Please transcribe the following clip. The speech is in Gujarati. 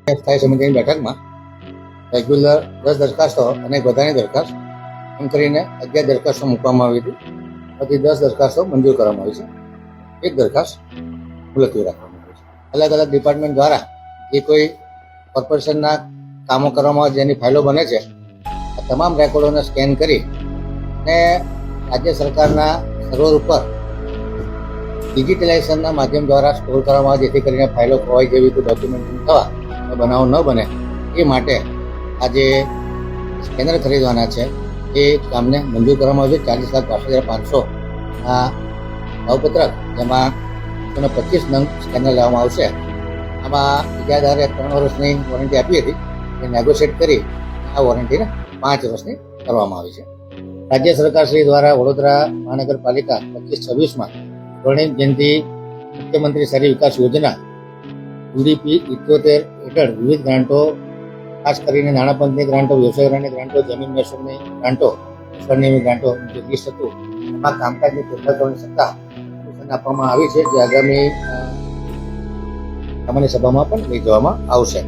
સ્થાયી સમિતિની બેઠકમાં રેગ્યુલર 10 દરખાસ્તો અને એક વધારાની દરખાસ્ત એમ કરીને 11 દરખાસ્તો મૂકવામાં આવી હતી. પછી 10 દરખાસ્તો મંજૂર કરવામાં આવી છે, એક દરખાસ્ત મુલતવી રાખવામાં આવી છે. અલગ અલગ ડિપાર્ટમેન્ટ દ્વારા જે કોઈ કોર્પોરેશનના કામો કરવામાં આવે જેની ફાઇલો બને છે, આ તમામ રેકોર્ડોને સ્કેન કરી અને રાજ્ય સરકારના સર્વર ઉપર ડિજિટલાઇઝેશનના માધ્યમ દ્વારા સ્ટોર કરવામાં આવે, જેથી કરીને ફાઇલો ખોવાઈ જેવી કોઈ ડોક્યુમેન્ટેશન થવા બનાવો ન બને એ માટે આજે સ્કેનર ખરીદવાના છે. એ કામને મંજૂર કરવામાં આવ્યું છે. 40,62,500 આ ભાવપત્રક, જેમાં 125 નંગ સ્કેનર લેવામાં આવશે. આમાં ઇજાદારે 3 વર્ષની વોરંટી આપી હતી, એ નેગોશિએટ કરી આ વોરંટીને 5 વર્ષની કરવામાં આવી છે. રાજ્ય સરકાર શ્રી દ્વારા વડોદરા મહાનગરપાલિકા 25-26માં સ્વર્ણિમ જયંતિ મુખ્યમંત્રી શહેરી વિકાસ યોજના UDP 78 હેઠળ વિવિધ ગ્રાન્ટો, ખાસ કરીને નાણાં પંચની ગ્રાન્ટો, વ્યવસાય ગ્રાન્ટની ગ્રાન્ટો, જમીન મહેસૂલની ગ્રાન્ટો, સ્વર્ણિમની ગ્રાન્ટો જે લિસ્ટ હતું એમાં કામકાજની ફેરફાર કરવાની સત્તા આપવામાં આવી છે, જે આગામી સામાન્ય સભામાં પણ લઈ જવામાં આવશે.